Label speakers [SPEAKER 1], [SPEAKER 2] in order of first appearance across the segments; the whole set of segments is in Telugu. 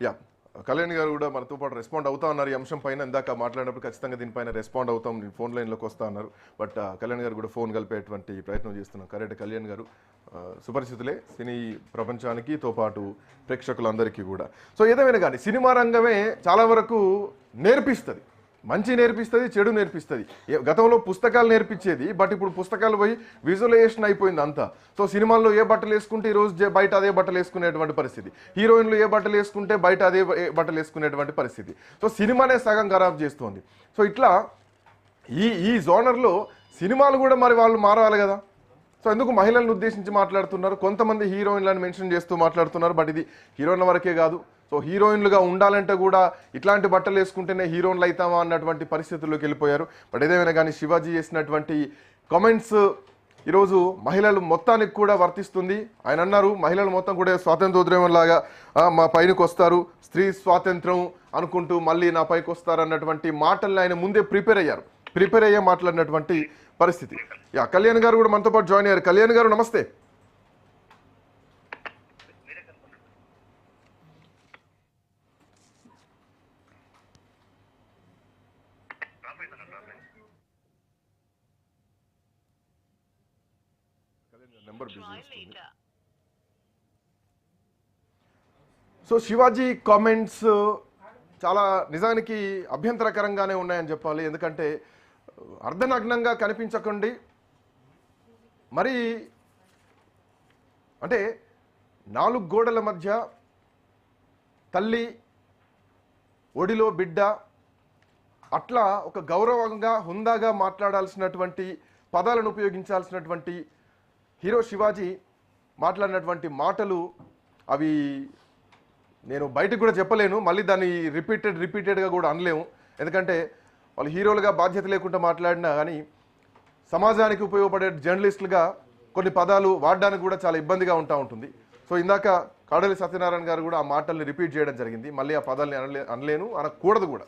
[SPEAKER 1] యా కళ్యాణ్ గారు కూడా మనతో పాటు రెస్పాండ్ అవుతా ఉన్నారు ఈ అంశం పైన. ఇందాక మాట్లాడినప్పుడు ఖచ్చితంగా దీనిపైన రెస్పాండ్ అవుతాం, నేను ఫోన్ లైన్లోకి వస్తా అన్నారు. బట్ కళ్యాణ్ గారు కూడా ఫోన్ కలిపేటువంటి ప్రయత్నం చేస్తున్నాం. కరెక్ట్ కళ్యాణ్ గారు సుపరిచితులే సినీ ప్రపంచానికి తో పాటు ప్రేక్షకులందరికీ కూడా. సో ఏదేమైనా కానీ సినిమా రంగమే చాలా వరకు నేర్పిస్తుంది, మంచి నేర్పిస్తుంది, చెడు నేర్పిస్తుంది. గతంలో పుస్తకాలు నేర్పించేది, బట్ ఇప్పుడు పుస్తకాలు పోయి విజువలైజేషన్ అయిపోయింది అంతా. సో సినిమాల్లో ఏ బట్టలు వేసుకుంటే ఈరోజు బయట అదే బట్టలు వేసుకునేటువంటి పరిస్థితి, హీరోయిన్లు ఏ బట్టలు వేసుకుంటే బయట అదే బట్టలు వేసుకునేటువంటి పరిస్థితి. సో సినిమానే సగం ఖరాబ్ చేస్తోంది. సో ఇట్లా ఈ ఈ జోనర్లో సినిమాలు కూడా మరి వాళ్ళు మారాలి కదా. సో ఎందుకు మహిళలను ఉద్దేశించి మాట్లాడుతున్నారు, కొంతమంది హీరోయిన్లను మెన్షన్ చేస్తూ మాట్లాడుతున్నారు. బట్ ఇది హీరోయిన్ల వరకే కాదు. సో హీరోయిన్లుగా ఉండాలంటే కూడా ఇట్లాంటి బట్టలు వేసుకుంటేనే హీరోయిన్లు అవుతామా అన్నటువంటి పరిస్థితుల్లోకి వెళ్ళిపోయారు. బట్ ఏదేమైనా కానీ శివాజీ చేసినటువంటి కామెంట్స్ ఈరోజు మహిళలు మొత్తానికి కూడా వర్తిస్తుంది. ఆయన అన్నారు మహిళలు మొత్తం కూడా స్వాతంత్రోద్యమంలాగా మా పైనకి వస్తారు, స్త్రీ స్వాతంత్రం అనుకుంటూ మళ్ళీ నా పైకి వస్తారు అన్నటువంటి మాటల్ని ఆయన ముందే ప్రిపేర్ అయ్యే మాట్లాడినటువంటి పరిస్థితి. యా కళ్యాణ్ గారు కూడా మనతో పాటు జాయిన్ అయ్యారు. కళ్యాణ్ గారు నమస్తే. నెంబర్ బిజీ వస్తుంది. సో శివాజీ కామెంట్స్ చాలా నిజానికి అభ్యంతరకరంగానే ఉన్నాయని చెప్పాలి. ఎందుకంటే అర్ధనగ్నంగా కనిపించకండి, మరి అంటే 4 గోడల మధ్య తల్లి ఒడిలో బిడ్డ అట్లా ఒక గౌరవంగా హుందాగా మాట్లాడాల్సినటువంటి పదాలను ఉపయోగించాల్సినటువంటి హీరో శివాజీ మాట్లాడినటువంటి మాటలు అవి నేను బయటకు కూడా చెప్పలేను, మళ్ళీ దాన్ని రిపీటెడ్గా కూడా అనలేము. ఎందుకంటే వాళ్ళు హీరోలుగా బాధ్యత లేకుండా మాట్లాడినా కానీ సమాజానికి ఉపయోగపడే జర్నలిస్టులుగా కొన్ని పదాలు వాడడానికి కూడా చాలా ఇబ్బందిగా ఉంటుంది. సో ఇందాక కాడలి సత్యనారాయణ గారు కూడా ఆ మాటల్ని రిపీట్ చేయడం జరిగింది. మళ్ళీ ఆ పదాలని అనలేను, అనకూడదు కూడా,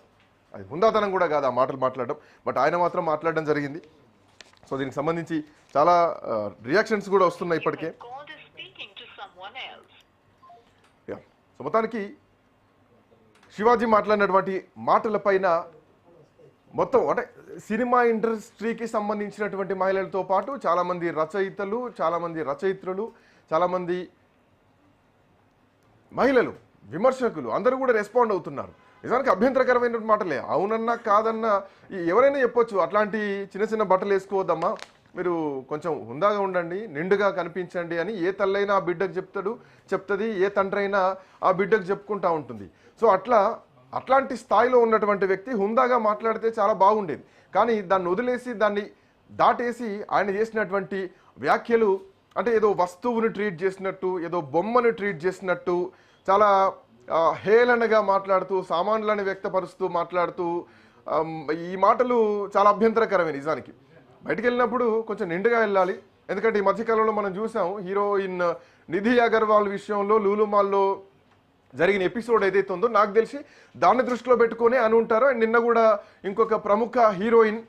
[SPEAKER 1] అది హుందాతనం కూడా కాదు ఆ మాటలు మాట్లాడడం. బట్ ఆయన మాత్రం మాట్లాడడం జరిగింది. సో దీనికి సంబంధించి చాలా రియాక్షన్స్ కూడా వస్తున్నాయి ఇప్పటికే. సో మొత్తానికి శివాజీ మాట్లాడినటువంటి మాటలపైన మొత్తం అంటే సినిమా ఇండస్ట్రీకి సంబంధించినటువంటి మహిళలతో పాటు చాలామంది రచయితలు, చాలామంది రచయిత్రులు, చాలామంది మహిళలు, విమర్శకులు అందరూ కూడా రెస్పాండ్ అవుతున్నారు. నిజానికి అభ్యంతరకరమైన మాటలే, అవునన్నా కాదన్నా ఎవరైనా చెప్పొచ్చు అట్లాంటి చిన్న చిన్న బట్టలు వేసుకోవద్దమ్మా, మీరు కొంచెం హుందాగా ఉండండి, నిండుగా కనిపించండి అని ఏ తల్లైనా ఆ బిడ్డకు చెప్తుంది, ఏ తండ్రి అయినా ఆ బిడ్డకు చెప్పుకుంటూ ఉంటుంది. సో అట్లాంటి స్థాయిలో ఉన్నటువంటి వ్యక్తి హుందాగా మాట్లాడితే చాలా బాగుండేది. కానీ దాన్ని వదిలేసి దాన్ని దాటేసి ఆయన చేసినటువంటి వ్యాఖ్యలు అంటే ఏదో వస్తువుని ట్రీట్ చేసినట్టు, ఏదో బొమ్మను ట్రీట్ చేసినట్టు, చాలా హేళనగా మాట్లాడుతూ, సామాన్లను వ్యక్తపరుస్తూ మాట్లాడుతూ ఈ మాటలు చాలా అభ్యంతరకరమే. నిజానికి బయటికి వెళ్ళినప్పుడు కొంచెం నిండుగా వెళ్ళాలి. ఎందుకంటే ఈ మధ్యకాలంలో మనం చూసాం హీరోయిన్ నిధి అగర్వాల్ విషయంలో లూలు మాల్లో జరిగిన ఎపిసోడ్ ఏదైతే ఉందో నాకు తెలిసి దాన్ని దృష్టిలో పెట్టుకొని అని ఉంటారు. అండ్ నిన్న కూడా ఇంకొక ప్రముఖ హీరోయిన్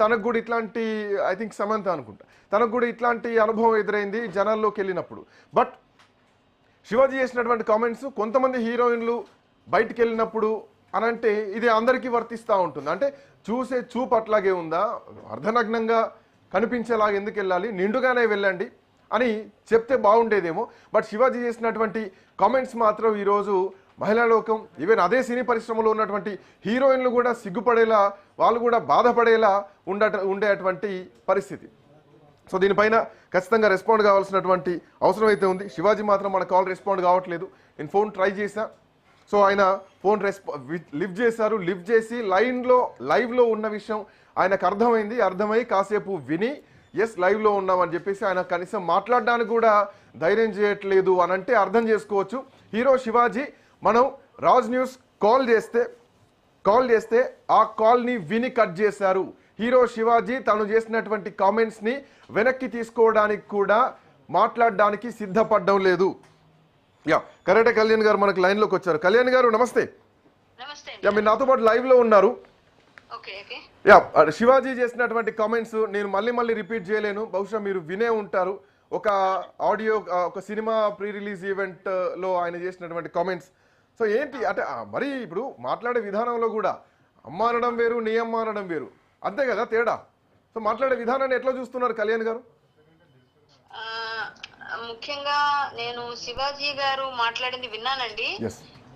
[SPEAKER 1] తనకు కూడా ఇట్లాంటి, ఐ థింక్ సమంత అనుకుంటా, తనకు కూడా ఇట్లాంటి అనుభవం ఎదురైంది జనాల్లోకి వెళ్ళినప్పుడు. బట్ శివాజీ చేసినటువంటి కామెంట్స్ కొంతమంది హీరోయిన్లు బయటికి వెళ్ళినప్పుడు అని అంటే ఇది అందరికీ వర్తిస్తూ ఉంటుంది. అంటే చూసే చూపు అట్లాగే ఉందా, అర్ధనగ్నంగా కనిపించేలాగా ఎందుకు వెళ్ళాలి, నిండుగానే వెళ్ళండి అని చెప్తే బాగుండేదేమో. బట్ శివాజీ చేసినటువంటి కామెంట్స్ మాత్రం ఈరోజు మహిళా లోకం, ఈవెన్ అదే సినీ పరిశ్రమలో ఉన్నటువంటి హీరోయిన్లు కూడా సిగ్గుపడేలా, వాళ్ళు కూడా బాధపడేలా ఉండేటువంటి పరిస్థితి. సో దీనిపైన ఖచ్చితంగా రెస్పాండ్ కావాల్సినటువంటి అవసరం అయితే ఉంది. శివాజీ మాత్రం మన కాల్ రెస్పాండ్ కావట్లేదు. నేను ఫోన్ ట్రై చేశా, సో ఆయన ఫోన్ లిఫ్ట్ చేశారు. లిఫ్ట్ చేసి లైవ్లో ఉన్న విషయం ఆయనకు అర్థమై కాసేపు విని ఎస్ లైవ్లో ఉన్నామని చెప్పేసి ఆయన కనీసం మాట్లాడడానికి కూడా ధైర్యం చేయట్లేదు అని అంటే అర్థం చేసుకోవచ్చు. హీరో శివాజీ మనం రాజ్ న్యూస్ కాల్ చేస్తే ఆ కాల్ని విని కట్ చేశారు. హీరో శివాజీ తను చేసినటువంటి కామెంట్స్ని వెనక్కి తీసుకోవడానికి కూడా మాట్లాడడానికి సిద్ధపడడం లేదు. యా కరెక్టే కళ్యాణ్ గారు మనకు లైన్లోకి వచ్చారు. కళ్యాణ్ గారు నమస్తే. యా మీరు నాతో పాటు లైవ్లో ఉన్నారు. యా శివాజీ చేసినటువంటి కామెంట్స్ నేను మళ్ళీ రిపీట్ చేయలేను, బహుశా మీరు వినే ఉంటారు. ఒక ఆడియో, ఒక సినిమా ప్రీ రిలీజ్ ఈవెంట్లో ఆయన చేసినటువంటి కామెంట్స్ సో ఏంటి అంటే మరి ఇప్పుడు మాట్లాడే విధానంలో కూడా అమ్మ అనడం వేరు, నీ అమ్మ అనడం వేరు, అంతే కదా తేడా. సో మాట్లాడే విధానాన్ని ఎట్లా చూస్తున్నారు కళ్యాణ్ గారు?
[SPEAKER 2] ఆ, ముఖ్యంగా నేను శివాజీ గారు మాట్లాడింది విన్నానండి.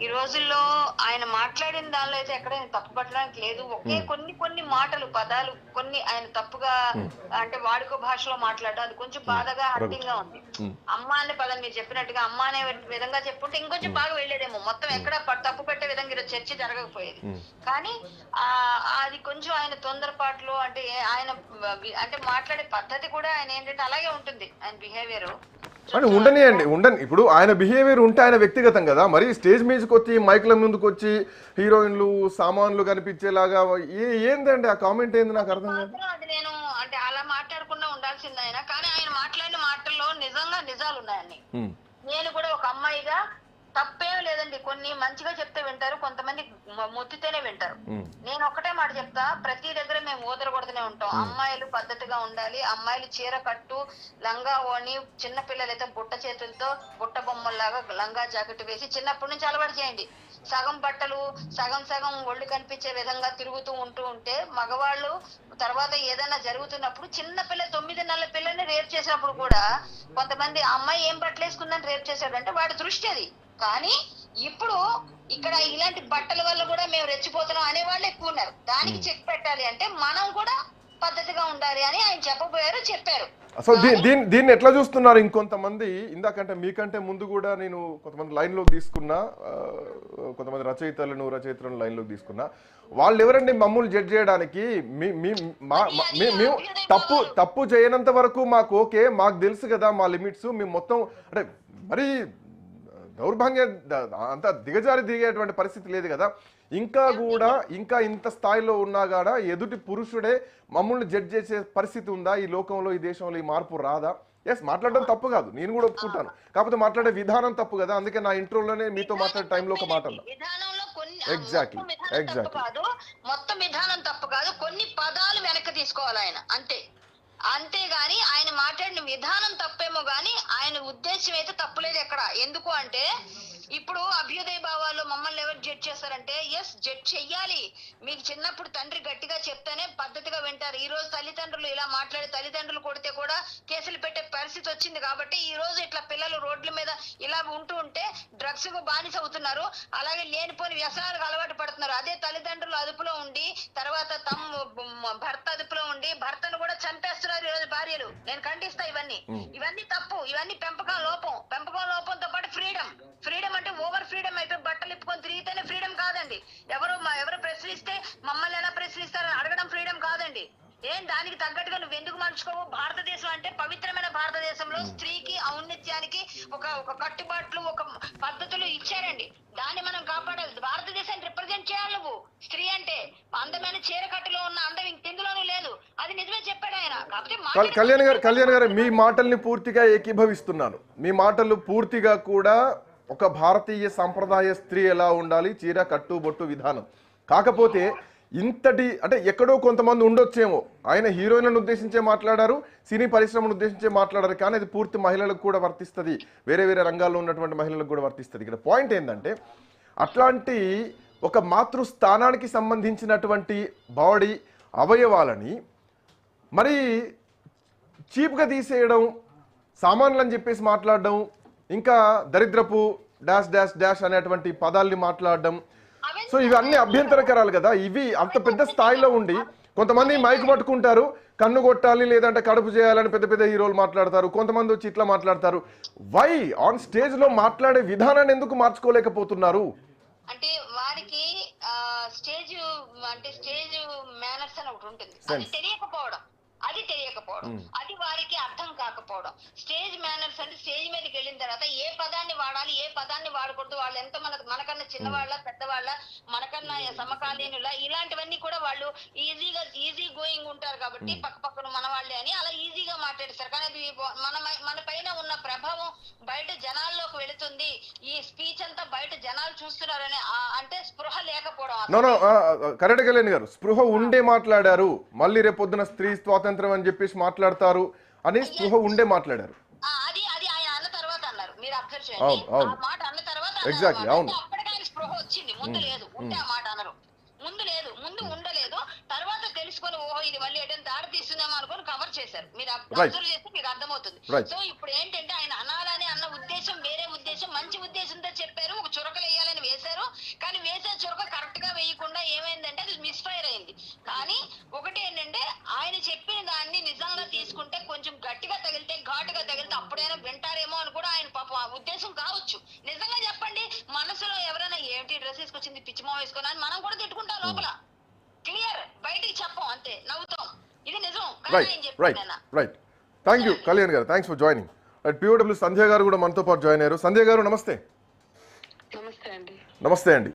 [SPEAKER 2] ఈ రోజుల్లో ఆయన మాట్లాడిన దానిలో అయితే ఎక్కడైనా తప్పు పట్టడానికి లేదు. ఒకే కొన్ని మాటలు, పదాలు కొన్ని ఆయన తప్పుగా అంటే వాడుక భాషలో మాట్లాడడం అది కొంచెం బాధగా హర్టింగ్ గా ఉంది. అమ్మ అనే పదం మీరు చెప్పినట్టుగా అమ్మ అనే విధంగా చెప్పుంటే ఇంకొంచెం బాగా వెళ్ళేదేమో. మొత్తం ఎక్కడ తప్పు పెట్టే విధంగా ఈరోజు చర్చ జరగకపోయేది. కానీ అది కొంచెం ఆయన తొందరపాట్లు అంటే ఆయన అంటే మాట్లాడే పద్ధతి కూడా ఆయన ఏంటంటే అలాగే ఉంటుంది ఆయన బిహేవియర్.
[SPEAKER 1] అని ఉండని ఇప్పుడు ఆయన బిహేవియర్ ఉంటే ఆయన వ్యక్తిగతం కదా. మరి స్టేజ్ మీదకి వచ్చి మైక్ల ముందుకు వచ్చి హీరోయిన్లు సామాన్లు కనిపించేలాగా ఏందండి ఆ కామెంట్ ఏంది? నాకు అర్థం కాదు.
[SPEAKER 2] అది నేను అంటే అలా మాట్లాడకుండా ఉండాల్సింది ఆయన. కానీ ఆయన మాట్లాడిన మాటల్లో నిజంగా నిజాలు ఉన్నాయండి. నేను కూడా ఒక అమ్మాయిగా తప్పేం లేదండి. కొన్ని మంచిగా చెప్తే వింటారు, కొంతమంది మొత్తితేనే వింటారు. నేను ఒక్కటే మాట చెప్తా, ప్రతి దగ్గర మేము ఊదరగొడుతూనే ఉంటాం. అమ్మాయిలు పద్ధతిగా ఉండాలి, అమ్మాయిలు చీర కట్టు, లంగా ఓని, చిన్న పిల్లలైతే బుట్ట చేతులతో బుట్ట బొమ్మల్లాగా లంగా జాకెట్ వేసి చిన్నప్పటి నుంచి అలవాటు చేయండి. సగం బట్టలు సగం ఒళ్ళు కనిపించే విధంగా తిరుగుతూ ఉంటే మగవాళ్ళు తర్వాత ఏదైనా జరుగుతున్నప్పుడు చిన్న పిల్ల 9 నెలల పిల్లని రేప్ చేసినప్పుడు కూడా కొంతమంది అమ్మాయి ఏం బట్టలు వేసుకుందని రేప్ చేశాడు అంటే వాడి దృష్టి అది. కానీ ఇప్పుడు ఇక్కడ ఇలాంటి బట్టల వల్ల కూడా మేము రెచ్చిపోతున్నాం అనే వాళ్ళు ఎక్కువ ఉన్నారు. దానికి చెక్ పెట్టాలి అంటే మనం కూడా పద్ధతిగా ఉండాలి అని ఆయన చెప్పారు.
[SPEAKER 1] సో దీన్ని ఎట్లా చూస్తున్నారు ఇంకొంతమంది? ఇందాకంటే మీకంటే ముందు కూడా నేను కొంతమంది లైన్లోకి తీసుకున్నా, కొంతమంది రచయితలను లైన్లోకి తీసుకున్నా. వాళ్ళు ఎవరండి మమ్మల్ని జడ్జ్ చేయడానికి? మేము తప్పు చేయనంత వరకు మాకు ఓకే, మాకు తెలుసు కదా మా లిమిట్స్. మేము మొత్తం అంటే మరి దౌర్భాగ్య అంత దిగేటువంటి పరిస్థితి లేదు కదా. ఇంకా ఇంత స్థాయిలో ఉన్నా కూడా ఎదుటి పురుషుడే మమ్మల్ని జడ్జ్ చేసే పరిస్థితి ఉందా ఈ లోకంలో, ఈ దేశంలో? ఈ మార్పు రాదా? ఎస్, మాట్లాడడం తప్పు కాదు, నేను కూడా ఒప్పుకుంటాను. కాకపోతే మాట్లాడే విధానం తప్పు కదా. అందుకే నా ఇంట్రోలోనే మీతో మాట్లాడే టైంలో ఒక మాట అన్నా. ఎగ్జాక్ట్లీ
[SPEAKER 2] మొత్తం విధానం తప్పు కాదు, కొన్ని పదాలు వెనక్కి తీసుకోవాలి ఆయన, అంతేగాని ఆయన మాట్లాడిన విధానం తప్పేమో గాని ఆయన ఉద్దేశం అయితే తప్పులేదు ఎక్కడ. ఎందుకు అంటే ఇప్పుడు అభ్యుదయ భావాలు మమ్మల్ని ఎవరు జడ్జ్ చేస్తారంటే ఎస్, జడ్జ్ చెయ్యాలి. మీకు చిన్నప్పుడు తండ్రి గట్టిగా చెప్తేనే పద్ధతిగా వింటారు. ఈ రోజు తల్లిదండ్రులు ఇలా మాట్లాడి తల్లిదండ్రులు కొడితే కూడా కేసులు పెట్టే పరిస్థితి వచ్చింది. కాబట్టి ఈ రోజు ఇట్లా పిల్లలు రోడ్ల మీద ఇలా ఉంటే డ్రగ్స్ కు బానిస అవుతున్నారు, అలాగే లేనిపోని వ్యసనాలకు అలవాటు పడుతున్నారు. అదే తల్లిదండ్రులు అదుపులో ఉండి తర్వాత భర్త అదుపులో ఉండి భర్తను కూడా చంపేస్తున్నారు ఈ రోజు భార్యలు. నేను ఖండిస్తా ఇవన్నీ తప్పు, ఇవన్నీ పెంపకం లోపంతో పాటు ఫ్రీడమ్ అంటే ఓవర్ ఫ్రీడమ్ అయిపోయి బట్టలు ఇప్పుకొని తిరిగితేనే ఫ్రీడమ్ కాదండి. ఎవరు ప్రశ్నిస్తే మమ్మల్ని ఎలా ప్రశ్నిస్తారని అడగడం ఫ్రీడమ్ కాదండి. దానికి తగ్గట్టుగా నువ్వు ఎందుకు మలుచుకోవు? భారతదేశం అంటే పవిత్రమైన భారతదేశంలో స్త్రీకి ఔన్నత్యానికి ఒక కట్టుబాట్లు, ఒక పద్ధతులు ఇచ్చారండి. దాన్ని మనం కాపాడాలి. భారతదేశాన్ని రిప్రజెంట్ చేయాలి. నువ్వు స్త్రీ అంటే అందమైన చీర కట్టులో ఉన్న అందం ఇంకెందులోనూ లేదు. అది నిజమే చెప్పాడు ఆయన. కాకపోతే
[SPEAKER 1] కళ్యాణ్ గారు మీ మాటల్ని పూర్తిగా ఏకీభవిస్తున్నాను. మీ మాటలు పూర్తిగా కూడా ఒక భారతీయ సంప్రదాయ స్త్రీ ఎలా ఉండాలి, చీర కట్టు బొట్టు విధానం. కాకపోతే ఇంతటి అంటే ఎక్కడో కొంతమంది ఉండొచ్చేమో, ఆయన హీరోయిన్లను ఉద్దేశించే మాట్లాడారు, సినీ పరిశ్రమను ఉద్దేశించే మాట్లాడారు. కానీ అది పూర్తి మహిళలకు కూడా వర్తిస్తుంది, వేరే రంగాల్లో ఉన్నటువంటి మహిళలకు కూడా వర్తిస్తుంది. ఇక్కడ పాయింట్ ఏంటంటే అట్లాంటి ఒక మాతృస్థానానికి సంబంధించినటువంటి బాడీ అవయవాలని మరి చీప్గా తీసేయడం, సామాన్లు అని చెప్పేసి మాట్లాడడం, ఇంకా దరిద్రపు డాష్ డాష్ డాష్ అనేటువంటి పదాల్ని మాట్లాడడం. సో ఇవన్నీ అభ్యంతరకరాలు కదా. ఇవి అంత పెద్ద స్థాయిలో ఉండి కొంతమంది మైక్ పట్టుకుంటారు, కన్ను కొట్టాలి లేదంటే కడుపు చేయాలని పెద్ద హీరోలు మాట్లాడతారు, కొంతమంది వచ్చి ఇట్లా మాట్లాడతారు. వై ఆన్ స్టేజ్ లో మాట్లాడే విధానాన్ని ఎందుకు మార్చుకోలేకపోతున్నారు?
[SPEAKER 2] అంటే వారికి స్టేజ్ మేనర్స్ అని ఒకటి ఉంటుంది, అది తెలియకపోవడం, అది వారికి అర్థం కాకపోవడం. స్టేజ్ మేనర్స్ అంటే స్టేజ్ మీదకి వెళ్ళిన తర్వాత ఏ పదాన్ని వాడాలి, ఏ పదాన్ని వాడకూడదు, వాళ్ళు ఎంత మనకన్నా చిన్నవాళ్ళ పెద్దవాళ్ళ, మనకన్నా సమకాలీనుల, ఇలాంటివన్నీ కూడా వాళ్ళు ఈజీ గోయింగ్ ఉంటారు కాబట్టి పక్కన మన వాళ్ళే అని అలా ఈజీగా మాట్లాడేస్తారు. కానీ అది మన పైన ఉన్న ప్రభావం బయట జనాల్లోకి వెళుతుంది. ఈ స్పీచ్ అంతా బయట జనాలు చూస్తున్నారని అంటే స్పృహ లేకపోవడం.
[SPEAKER 1] కరెక్ట్ కళ్యాణ్ గారు, స్పృహ ఉండే మాట్లాడారు. మళ్ళీ రేపొద్దున స్త్రీ స్వాతంత్రం అని చెప్పేసి మాట్లాడతారు అని స్పృహ ఉండే మాట్లాడారు.
[SPEAKER 2] అది ఆయన అన్న తర్వాత అన్నారు, మీరు అబ్జర్వ్ చేయండి. ఆ మాట అన్న తర్వాత
[SPEAKER 1] ఎగ్జాక్ట్లీ అవును.
[SPEAKER 2] అప్పటికి ఆయన ముందు లేదు, ఉంటే ఆ మాట అనరు. ముందు లేదు, ముందు ఉండలేదు, తర్వాత తెలుసుకొని ఓహో ఇది మళ్ళీ ఎటైనా దారి తీస్తుందేమో అనుకొని కవర్ చేశారు. మీరు అబ్జర్వ్ చేస్తే మీకు అర్థమవుతుంది. సో ఇప్పుడు ఏంటంటే ఆయన అనాలని అన్న ఉద్దేశం వేరే ఉద్దేశం, మంచి ఉద్దేశంతో చెప్పారు, ఒక చురకలు వేయాలని వేశారు. కానీ వేసే చురక కరెక్ట్ గా వేయకుండా ఏమైందంటే అది మిస్ఫైర్ అయింది. కానీ ఒకటి ఏంటంటే ఆయన చెప్పిన దాన్ని నిజంగా తీసుకుంటే కొంచెం గట్టిగా తగిలితే, ఘాటుగా తగిలితే అప్పుడైనా వింటారేమో అని కూడా ఆయన పాపం ఆ ఉద్దేశం కావచ్చు. నిజంగా చెప్పండి, మనసులో ఎవరైనా ఏంటి డ్రెస్ వేసుకొచ్చింది పిచ్చిమో వేసుకొని అని మనం కూడా తిట్టుకుంటాం లోపల. క్లియర్, బయటికి చెప్పం, అంతే నవ్వుతాం. ఇది నిజం.
[SPEAKER 1] రైట్. థ్యాంక్ యూ కళ్యాణ్ గారు, థ్యాంక్స్ ఫర్ జాయినింగ్. POW సంధ్య గారు కూడా మనతో పాటు జాయిన్ అయ్యారు. సంధ్య గారు నమస్తే.
[SPEAKER 3] నమస్తే అండి.
[SPEAKER 1] నమస్తే అండి.